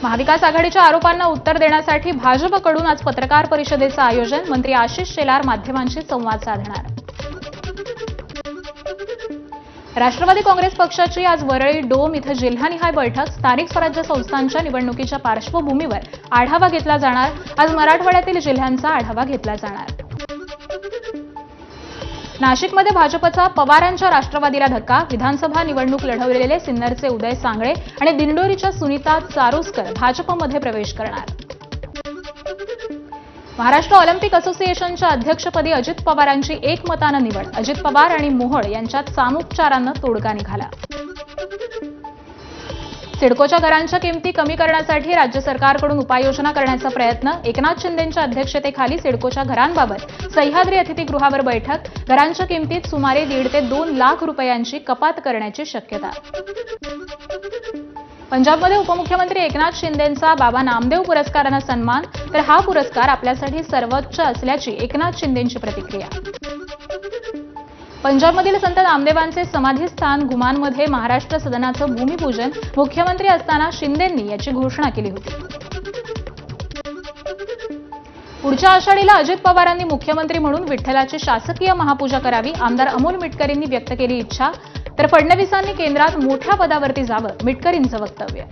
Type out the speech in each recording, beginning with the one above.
महाविकास आघाडीच्या आरोपांना उत्तर देण्यासाठी भाजपकडून आज पत्रकार परिषदेचं आयोजन. मंत्री आशिष शेलार माध्यमांशी संवाद साधणार. राष्ट्रवादी काँग्रेस पक्षाची आज वरळी डोम इथं जिल्हानिहाय बैठक. स्थानिक स्वराज्य संस्थांच्या निवडणुकीच्या पार्श्वभूमीवर आढावा घेतला जाणार. आज मराठवाड्यातील जिल्ह्यांचा आढावा घेतला जाणार. नाशिकमध्ये भाजपचा पवारांच्या राष्ट्रवादीला धक्का. विधानसभा निवडणूक लढवलेले सिन्नरचे उदय सांगळे आणि दिंडोरीच्या सुनीता चारोस्कर भाजपमध्ये प्रवेश करणार. महाराष्ट्र ऑलिम्पिक असोसिएशनच्या अध्यक्षपदी अजित पवारांची एकमतानं निवड. अजित पवार आणि मोहोळ यांच्यात सामोपचारानं तोडगा निघाला. सिडकोच्या घरांच्या किमती कमी करण्यासाठी राज्य सरकारकडून उपाययोजना करण्याचा प्रयत्न. एकनाथ शिंदेंच्या अध्यक्षतेखाली सिडकोच्या घरांबाबत सह्याद्री अतिथीगृहावर बैठक. घरांच्या किमतीत सुमारे 1.5 ते 2 लाख रुपयांची कपात करण्याची शक्यता. पंजाबमध्ये उपमुख्यमंत्री एकनाथ शिंदेंचा बाबा नामदेव पुरस्कारानं सन्मान. तर हा पुरस्कार आपल्यासाठी सर्वोच्च असल्याची एकनाथ शिंदेंची प्रतिक्रिया. पंजाबमधील संत नामदेवांचे समाधीस्थान घुमानमध्ये महाराष्ट्र सदनाचं भूमिपूजन. मुख्यमंत्री असताना शिंदेंनी याची घोषणा केली होती. पुढच्या आषाढीला अजित पवारांनी मुख्यमंत्री म्हणून विठ्ठलाची शासकीय महापूजा करावी. आमदार अमोल मिटकरींनी व्यक्त केली इच्छा. तर फडणवीसांनी केंद्रात मोठ्या पदावरती जावं, मिटकरींचं वक्तव्य.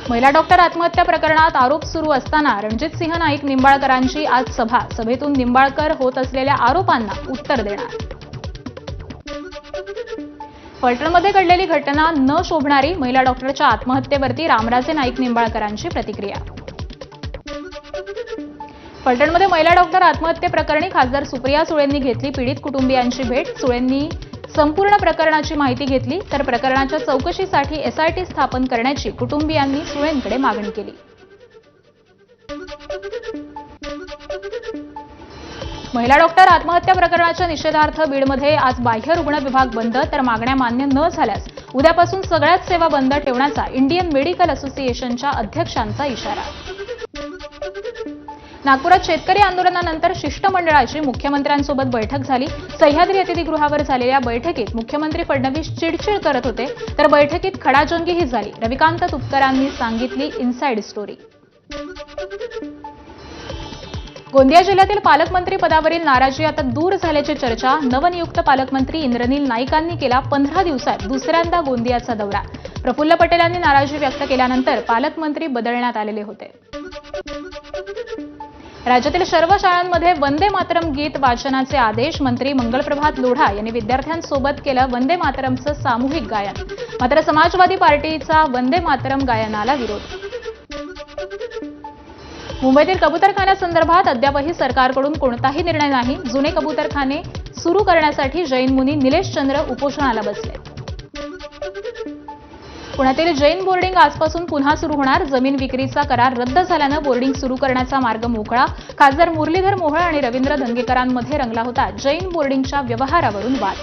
महिला डॉक्टर आत्महत्या प्रकरणात आरोप सुरू असताना रणजितसिंह नाईक निंबाळकरांची आज सभा. सभेतून निंबाळकर होत असलेल्या आरोपांना उत्तर देणार. फलटणमध्ये घडलेली घटना न शोभणारी. महिला डॉक्टरच्या आत्महत्येवरती रामराजे नाईक निंबाळकरांची प्रतिक्रिया. फलटणमध्ये महिला डॉक्टर आत्महत्येप्रकरणी खासदार सुप्रिया सुळेंनी घेतली पीडित कुटुंबियांची भेट. सुळेंनी संपूर्ण प्रकरणाची माहिती घेतली. तर प्रकरणाच्या चौकशीसाठी एसआयटी स्थापन करण्याची कुटुंबियांनी सुळेंकडे मागणी केली. महिला डॉक्टर आत्महत्या प्रकरणाच्या निषेधार्थ बीडमध्ये आज बाह्य रुग्ण विभाग बंद. तर मागण्या मान्य न झाल्यास उद्यापासून सगळ्याच सेवा बंद ठेवण्याचा इंडियन मेडिकल असोसिएशनच्या अध्यक्षांचा इशारा. नागपुरात शेतकरी आंदोलनानंतर शिष्टमंडळाची मुख्यमंत्र्यांसोबत बैठक झाली. सह्याद्री अतिथीगृहावर झालेल्या बैठकीत मुख्यमंत्री फडणवीस चिडचिड करत होते. तर बैठकीत खडाजंगीही झाली. रविकांत तुपकरांनी सांगितली इनसाइड स्टोरी. गोंदिया जिल्ह्यातील पालकमंत्री पदावरील नाराजी आता दूर झाल्याची चर्चा. नवनियुक्त पालकमंत्री इंद्रनील नाईकांनी केला 15 दिवसात दुसऱ्यांदा गोंदियाचा दौरा. प्रफुल्ल पटेलांनी नाराजी व्यक्त केल्यानंतर पालकमंत्री बदलण्यात आलेले होते. राज्यातील सर्व शाळांमध्ये वंदे मातरम गीत वाचनाचे आदेश. मंत्री मंगलप्रभात लोढा यांनी विद्यार्थ्यांसोबत केलं वंदे मातरमचं सामूहिक गायन. मात्र समाजवादी पार्टीचा वंदे मातरम गायनाला विरोध. मुंबईतील कबुतरखान्यासंदर्भात अद्यापही सरकारकडून कोणताही निर्णय नाही. जुने कबुतरखाने सुरू करण्यासाठी जैन मुनी निलेश चंद्र उपोषणाला बसले. पुण्यातील जैन बोर्डिंग आजपासून पुन्हा सुरू होणार. जमीन विक्रीचा करार रद्द झाल्यानं बोर्डिंग सुरू करण्याचा मार्ग मोकळा. खासदार मुरलीधर मोहोळ आणि रवींद्र धंगेकरांमध्ये रंगला होता जैन बोर्डिंगच्या व्यवहारावरून वाद.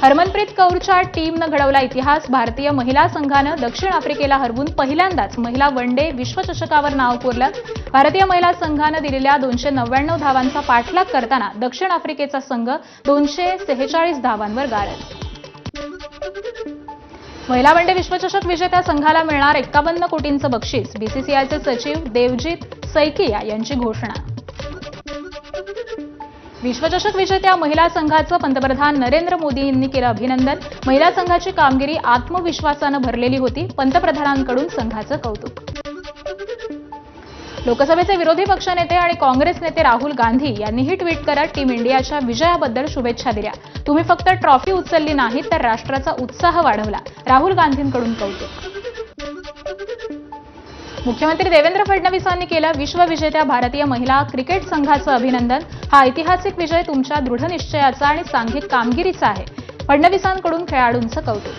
हरमनप्रीत कौरच्या टीमनं घडवला इतिहास. भारतीय महिला संघानं दक्षिण आफ्रिकेला हरवून पहिल्यांदाच महिला वन डे विश्वचषकावर नाव कोरलं. भारतीय महिला संघानं दिलेल्या 299 धावांचा पाठलाग करताना दक्षिण आफ्रिकेचा संघ 246 धावांवर गारद. महिला वन डे विश्वचषक विजेत्या संघाला मिळणार 51 कोटींचं बक्षीस. बीसीसीआयचे सचिव देवजीत सैकिया यांची घोषणा. विश्वचषक विजेत्या महिला संघाचं पंतप्रधान नरेंद्र मोदी यांनी केलं अभिनंदन. महिला संघाची कामगिरी आत्मविश्वासानं भरलेली होती. पंतप्रधानांकडून संघाचं कौतुक. लोकसभेचे विरोधी पक्षनेते आणि काँग्रेस नेते राहुल गांधी यांनीही ट्विट करत टीम इंडियाच्या विजयाबद्दल शुभेच्छा दिल्या. तुम्ही फक्त ट्रॉफी उचलली नाही तर राष्ट्राचा उत्साह वाढवला. राहुल गांधींकडून कौतुक. मुख्यमंत्री देवेंद्र फडणवीसांनी केलं विश्वविजेत्या भारतीय महिला क्रिकेट संघाचं अभिनंदन. हा ऐतिहासिक विजय तुमच्या दृढनिश्चयाचा आणि सांघिक कामगिरीचा आहे. फडणवीसांकडून खेळाडूंचं कौतुक.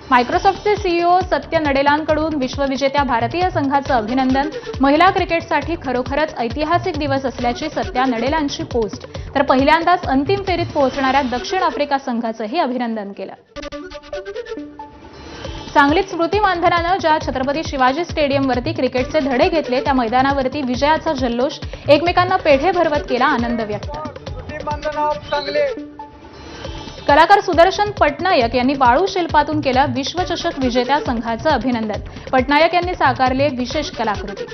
मायक्रोसॉफ्टचे सीईओ सत्य नडेलांकडून विश्वविजेत्या भारतीय संघाचं अभिनंदन. महिला क्रिकेटसाठी खरोखरच ऐतिहासिक दिवस असल्याची सत्या नडेलांची पोस्ट. तर पहिल्यांदाच अंतिम फेरीत पोहोचणाऱ्या दक्षिण आफ्रिका संघाचंही अभिनंदन केलं. सांगलीत स्मृती मानधनानं ज्या छत्रपती शिवाजी स्टेडियमवरती क्रिकेटचे धडे घेतले त्या मैदानावरती विजयाचा जल्लोष. एकमेकांना पेढे भरवत केला आनंद व्यक्त. कलाकार सुदर्शन पटनायक यांनी वाळू शिल्पातून केलं विश्वचषक विजेत्या संघाचं अभिनंदन. पटनायक यांनी साकारले विशेष कलाकृती.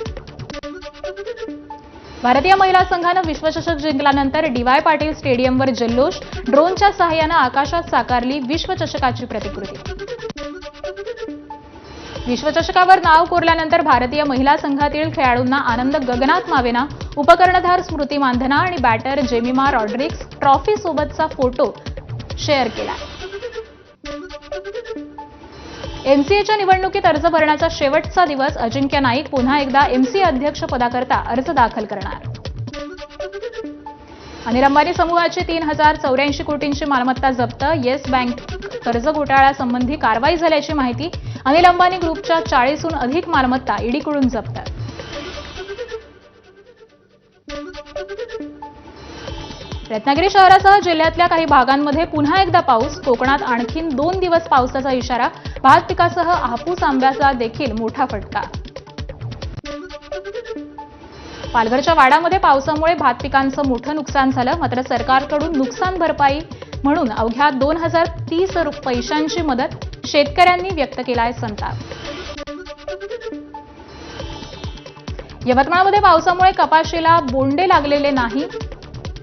भारतीय महिला संघानं विश्वचषक जिंकल्यानंतर डी.वाय. पाटील स्टेडियमवर जल्लोष. ड्रोनच्या सहाय्यानं आकाशात साकारली विश्वचषकाची प्रतिकृती. विश्वचषकावर नाव कोरल्यानंतर भारतीय महिला संघातील खेळाडूंना आनंद गगनात मावेना. उपकर्णधार स्मृती मानधना आणि बॅटर जेमिमा रॉड्रिग्स ट्रॉफी सोबतचा फोटो शेअर केला. एमसीएच्या निवडणुकीत अर्ज भरण्याचा शेवटचा दिवस. अजिंक्य नाईक पुन्हा एकदा एमसीए अध्यक्षपदाकरता अर्ज दाखल करणार. अनिल अंबानी समूहाची 3,084 कोटींची मालमत्ता जप्त. येस बँक कर्ज घोटाळ्यासंबंधी कारवाई झाल्याची माहिती. अनिल अंबानी ग्रुपच्या 40हून अधिक मालमत्ता ईडीकडून जप्त. रत्नागिरी शहरासह जिल्ह्यातल्या काही भागांमध्ये पुन्हा एकदा पाऊस. कोकणात आणखी 2 दिवस पावसाचा इशारा. भात पिकासह हापूस आंब्याचा देखील मोठा फटका. पालघरच्या वाडामध्ये पावसामुळे भात पिकांचं मोठं नुकसान झालं. मात्र सरकारकडून नुकसान भरपाई म्हणून अवघ्या 2,030 पैशांची मदत. शेतकऱ्यांनी व्यक्त केलाय संताप. यवतमाळमध्ये पावसामुळे कपाशीला बोंडे लागलेले नाही.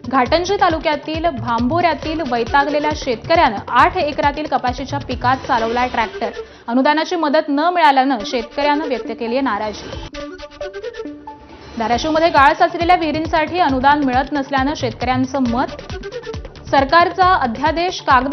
घाटंजी तालुक्यातील भांबोऱ्यातील वैतागलेल्या शेतकऱ्यानं 8 एकरातील कपाशीच्या पिकात चालवलाय ट्रॅक्टर. अनुदानाची मदत न मिळाल्यानं शेतकऱ्यानं व्यक्त केली नाराजी. धाराशिवमध्ये गाळ साचलेल्या विहिरींसाठी अनुदान मिळत नसल्यानं शेतकऱ्यांचं मत. सरकारचा अध्यादेश कागद